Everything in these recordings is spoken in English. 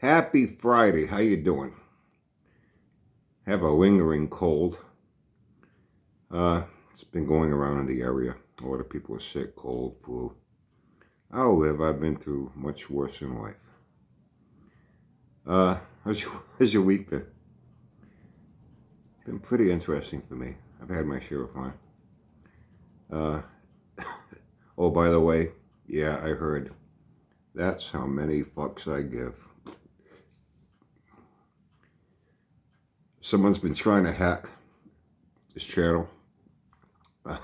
Happy Friday. How you doing? Have a lingering cold. It's been going around in the area. A lot of people are sick, cold, flu. I'll live. I've been through much worse in life. How's your week been? Been pretty interesting for me. I've had my share of fun. Uh, oh, by the way, yeah, I heard. That's how many fucks I give. Someone's been trying to hack this channel. I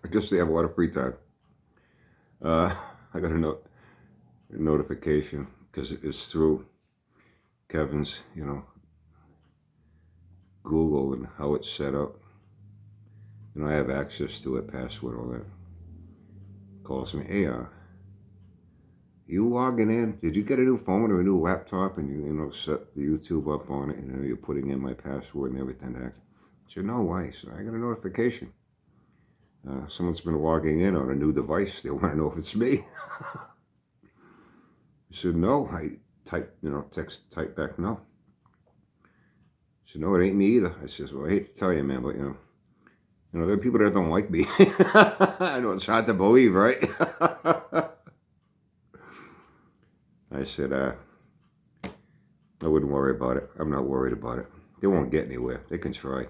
guess they have a lot of free time. I got a notification because it's through Kevin's, Google and how it's set up. I have access to it, password, all that. Calls me, hey, you logging in? Did you get a new phone or a new laptop and you set the YouTube up on it and you're putting in my password and everything there? I said, no, why? So I got a notification. Someone's been logging in on a new device. They want to know if it's me. He said, no. I type back, no. He said, no, it ain't me either. I says, well, I hate to tell you, man, but, there are people that don't like me. I know it's hard to believe, right? I said, I wouldn't worry about it. I'm not worried about it. They won't get anywhere. They can try.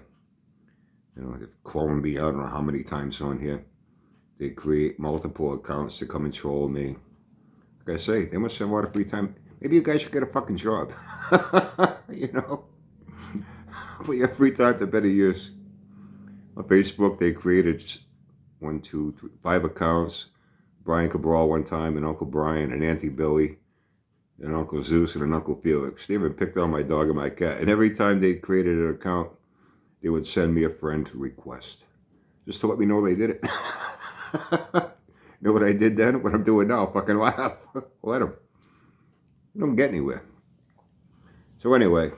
They've cloned me, I don't know how many times on here. They create multiple accounts to come and troll me. Like I say, they must have a lot of free time. Maybe you guys should get a fucking job. Put your free time to better use. On Facebook, they created 1, 2, 3, 5 accounts. Brian Cabral one time, and Uncle Brian, and Auntie Billy, and Uncle Zeus, and an Uncle Felix. They even picked on my dog and my cat. And every time they created an account, they would send me a friend request. Just to let me know they did it. You know what I did then? What I'm doing now? Fucking laugh. Let them. You don't get anywhere. So anyway,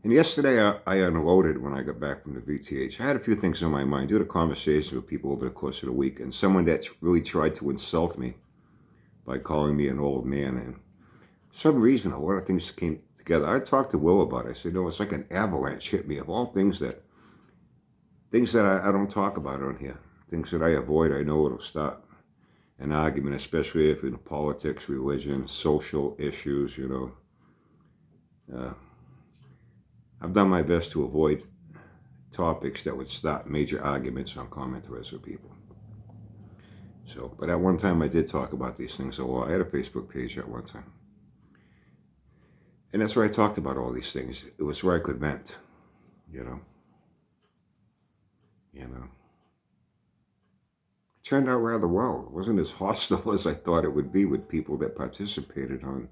and yesterday I unloaded when I got back from the VTH. I had a few things on my mind. Due to conversations with people over the course of the week, and someone that really tried to insult me by calling me an old man. And for some reason, a lot of things came together. I talked to Will about it. I said, it's like an avalanche hit me of all things that I don't talk about on here. Things that I avoid. I know it'll stop an argument, especially if in politics, religion, social issues, I've done my best to avoid topics that would start major arguments on common threads with people. So, but at one time I did talk about these things a lot. I had a Facebook page at one time. And that's where I talked about all these things. It was where I could vent, It turned out rather well. It wasn't as hostile as I thought it would be with people that participated on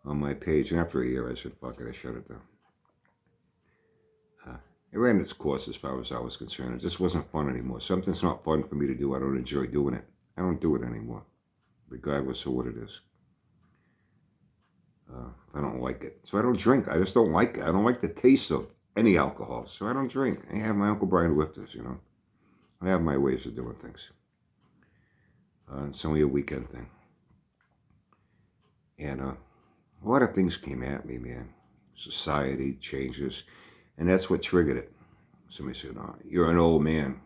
my page. And after a year, I said, fuck it, I shut it down. It ran its course as far as I was concerned. It just wasn't fun anymore. Something's not fun for me to do. I don't enjoy doing it. I don't do it anymore, regardless of what it is. If I don't like it. So I don't drink. I just don't like it. I don't like the taste of any alcohol. So I don't drink. I have my Uncle Brian lifters, I have my ways of doing things. It's only a weekend thing. And a lot of things came at me, man. Society changes. And that's what triggered it. Somebody said, you're an old man.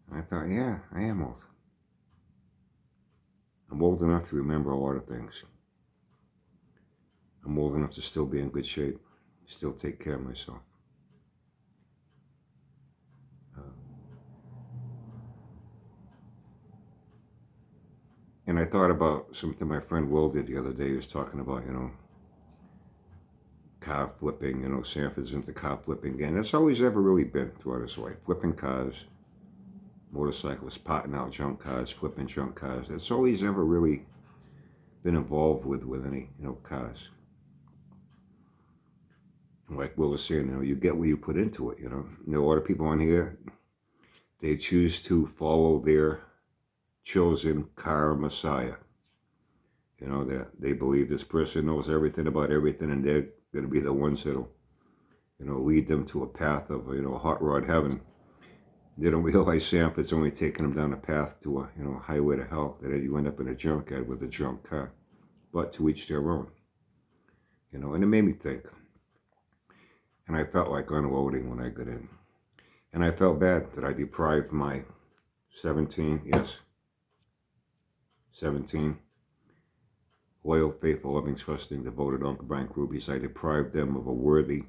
I thought, yeah, I am old. I'm old enough to remember a lot of things. I'm old enough to still be in good shape, still take care of myself. And I thought about something my friend Will did the other day. He was talking about, car flipping, Sanford's into car flipping. And that's all he's ever really been throughout his life. Flipping cars, motorcyclists, potting out junk cars, flipping junk cars. That's all he's ever really been involved with any, cars. Like Will was saying, you get what you put into it, a lot of people on here, they choose to follow their chosen car messiah. That they believe this person knows everything about everything, and they're going to be the ones that'll, lead them to a path of, hot rod heaven. They don't realize Sanford's only taking them down a path to a, highway to hell, that you end up in a junkyard with a junk car. but to each their own. You know, and it made me think. And I felt like unloading when I got in. And I felt bad that I deprived my 17 loyal, faithful, loving, trusting, devoted Uncle Brian Groupies. I deprived them of a worthy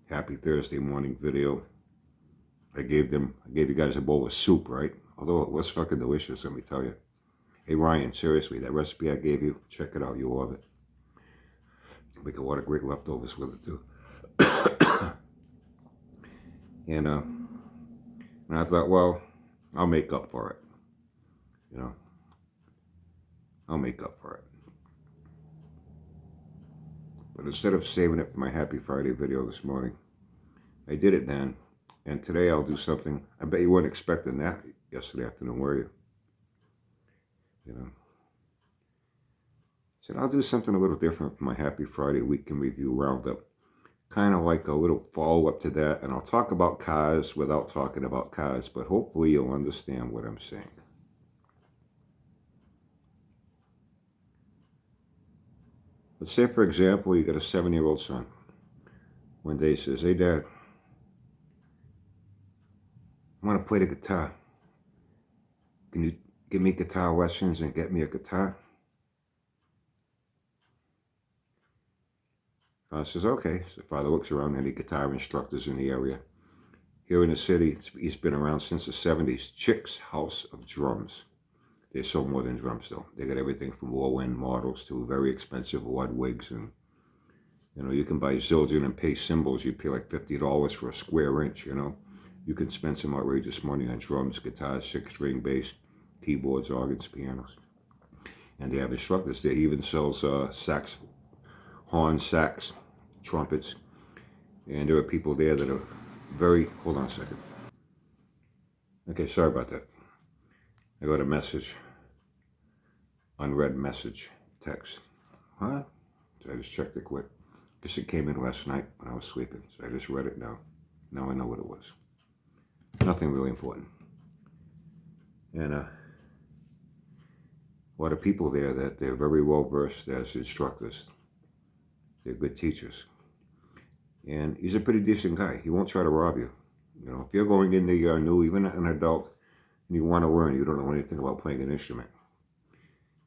Happy Thursday morning video. I gave you guys a bowl of soup, right? Although it was fucking delicious, let me tell you. Hey Ryan, seriously, that recipe I gave you, check it out, you'll love it. You can make a lot of great leftovers with it too. and I thought, well, I'll make up for it. You know, I'll make up for it. But instead of saving it for my Happy Friday video this morning, I did it then. And today I'll do something. I bet you weren't expecting that yesterday afternoon, were you? You know. So I'll do something a little different for my Happy Friday Week in Review Roundup. Kind of like a little follow-up to that. And I'll talk about cars without talking about cars. But hopefully you'll understand what I'm saying. Let's say, for example, you got a 7-year-old son. One day he says, hey, Dad, I want to play the guitar. Can you give me guitar lessons and get me a guitar? Father says, okay. So father looks around, any guitar instructors in the area. Here in the city, he's been around since the 70s. Chick's House of Drums. They sell more than drums, though. They got everything from low-end models to very expensive Ludwigs. And, you know, you can buy Zildjian and pay cymbals. You pay like $50 for a square inch, you know. You can spend some outrageous money on drums, guitars, 6-string bass, keyboards, organs, pianos. And they have instructors. They even sells sax, horns, sax, trumpets. And there are people there that are very... Hold on a second. Okay, sorry about that. I got a message. Unread message. Text. Huh? So I just checked it quick. Guess it came in last night when I was sleeping. So I just read it now. Now I know what it was. Nothing really important. And a lot of people there that they're very well versed as instructors. They're good teachers. And he's a pretty decent guy. He won't try to rob you. You know, if you're going into new, even an adult, and you want to learn, you don't know anything about playing an instrument,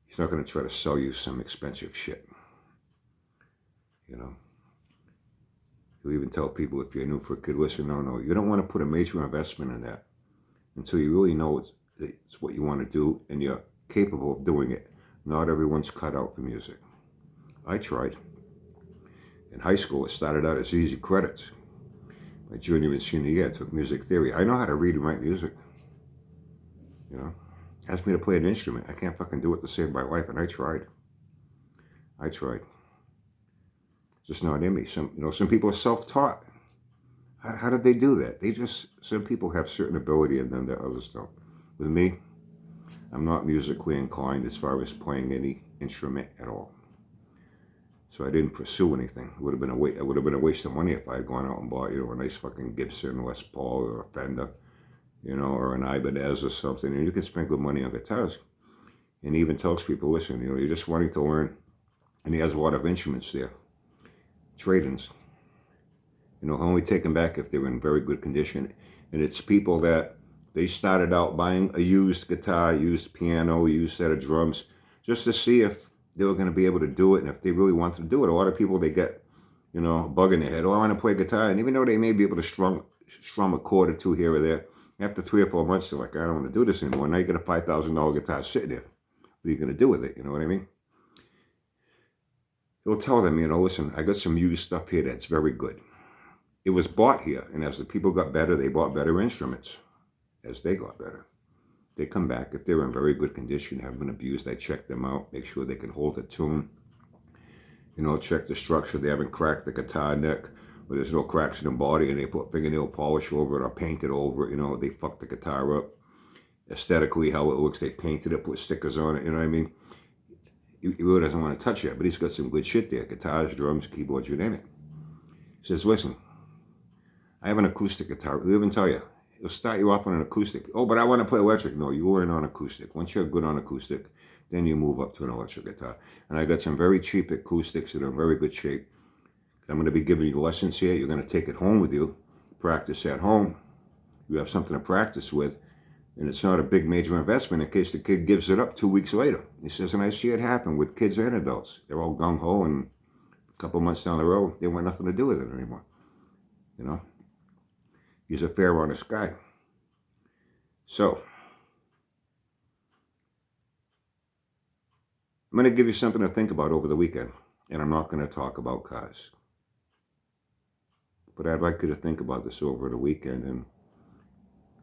he's not going to try to sell you some expensive shit. You know. He'll even tell people, if you're new for a kid, listen, no, you don't want to put a major investment in that until you really know it's what you want to do and you're capable of doing it. Not everyone's cut out for music. I tried. In high school, it started out as easy credits. My junior and senior year, I took music theory. I know how to read and write music. You know, asked me to play an instrument. I can't fucking do it to save my life, and I tried. It's just not in me. Some people are self-taught. How did they do that? Some people have certain ability in them that others don't. With me, I'm not musically inclined as far as playing any instrument at all. So I didn't pursue anything. It would have been a waste of money if I had gone out and bought, a nice fucking Gibson, Les Paul, or a Fender, or an Ibanez or something. And you can spend good money on guitars. And he even tells people, listen, you're just wanting to learn. And he has a lot of instruments there. Trade-ins. Only take them back if they're in very good condition. And it's people that they started out buying a used guitar, used piano, used set of drums, just to see if they were going to be able to do it, and if they really wanted to do it. A lot of people, they get, a bug in their head. Oh, I want to play guitar. And even though they may be able to strum a chord or two here or there, after 3 or 4 months, they're like, I don't want to do this anymore. Now you got a $5,000 guitar sitting there. What are you going to do with it? You know what I mean? He'll tell them, listen, I got some used stuff here that's very good. It was bought here, and as the people got better, they bought better instruments. As they got better, they come back. If they're in very good condition, haven't been abused, I check them out, make sure they can hold a tune. Check the structure. They haven't cracked the guitar neck, or there's no cracks in the body, and they put fingernail polish over it or paint it over it. They fuck the guitar up. Aesthetically, how it looks, they painted it, put stickers on it. You know what I mean? He really doesn't want to touch it, but he's got some good shit there. Guitars, drums, keyboards, you name it. He says, listen, I have an acoustic guitar. He'll even tell you. He'll start you off on an acoustic. Oh, but I want to play electric. No, you learn on acoustic. Once you're good on acoustic, then you move up to an electric guitar. And I got some very cheap acoustics that are in very good shape. I'm going to be giving you lessons here. You're going to take it home with you, practice at home. You have something to practice with, and it's not a big major investment in case the kid gives it up 2 weeks later. He says, and I see it happen with kids and adults. They're all gung-ho, and a couple months down the road, they want nothing to do with it anymore. You know? He's a fair, honest guy. So, I'm going to give you something to think about over the weekend, and I'm not going to talk about cars. But I'd like you to think about this over the weekend and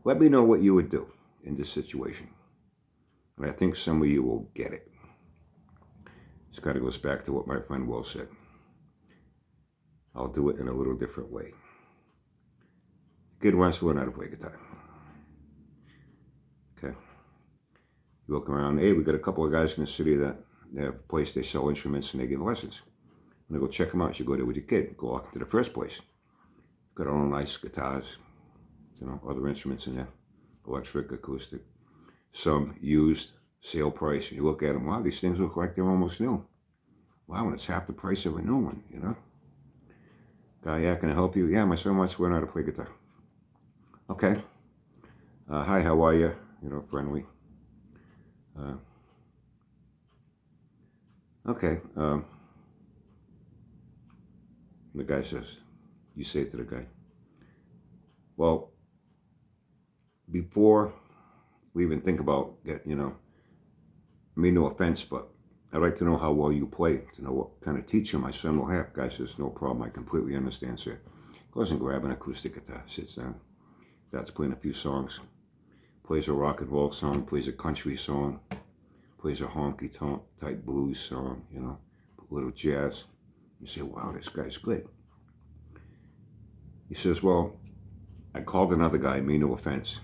let me know what you would do in this situation. And I think some of you will get it. This kind of goes back to what my friend Will said. I'll do it in a little different way. Kid wants to learn how to play guitar. Okay. You look around, hey, we got a couple of guys in the city that they have a place they sell instruments and they give lessons. When you go check them out, you go there with your kid. Go walk into the first place. Got all nice guitars, you know, other instruments in there, electric, acoustic, some used, sale price. You look at them, wow, these things look like they're almost new. Wow, and it's half the price of a new one, you know. Guy, yeah, can I help you? Yeah, my son wants to learn how to play guitar. Okay. Hi, how are you? You know, friendly. Okay. The guy says, you say to the guy, well, before we even think about, you know, I mean, no offense, but I'd like to know how well you play, to know what kind of teacher my son will have. Guy says, no problem, I completely understand, sir. Goes and grabs an acoustic guitar, sits down, starts playing a few songs, plays a rock and roll song, plays a country song, plays a honky-tonk type blues song, you know, a little jazz. You say, wow, this guy's good. He says, well, I called another guy, mean no offense,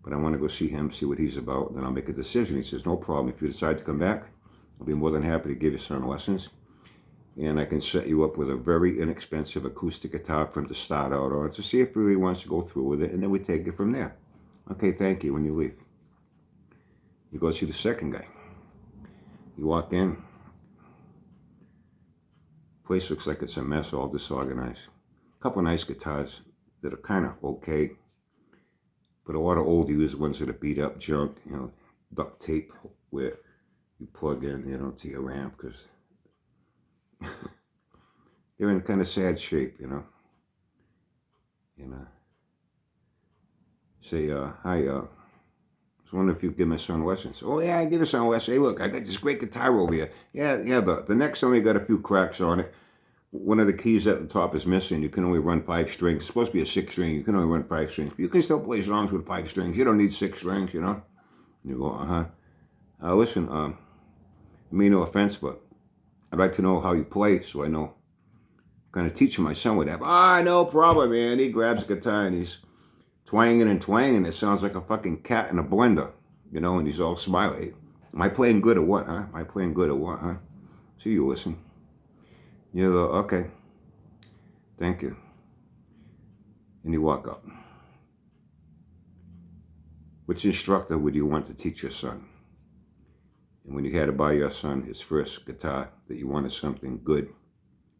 but I want to go see him, see what he's about, and then I'll make a decision. He says, no problem. If you decide to come back, I'll be more than happy to give you some lessons. And I can set you up with a very inexpensive acoustic guitar for him to start out on to see if he really wants to go through with it, and then we take it from there. Okay, thank you, when you leave. You go see the second guy. You walk in. Place looks like it's a mess, all disorganized. A couple of nice guitars that are kind of okay, but a lot of old used ones that are beat up junk, you know, duct tape where you plug in, you know, to your amp, because they're in kind of sad shape, you know. Say, hi, I was wondering if you give my son lessons. Oh, yeah, I give his son lessons. Hey, look, I got this great guitar over here. Yeah, but the next one, we got a few cracks on it. One of the keys at the top is missing. You can only run 5 strings. It's supposed to be a 6 string. You can only run 5 strings. But you can still play songs with 5 strings. You don't need 6 strings, you know. And you go, listen, I mean no offense, but I'd like to know how you play so I know what kind of teacher my son would have. No problem, man. He grabs a guitar and he's twanging and twanging. It sounds like a fucking cat in a blender, you know, and he's all smiley. Am I playing good or what, huh? Am I playing good or what, huh? So you listen. You go, okay, thank you. And you walk up. Which instructor would you want to teach your son? And when you had to buy your son his first guitar that you wanted something good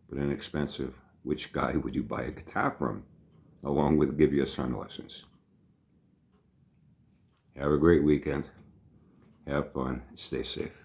but inexpensive, which guy would you buy a guitar from, along with give your son lessons? Have a great weekend. Have fun. Stay safe.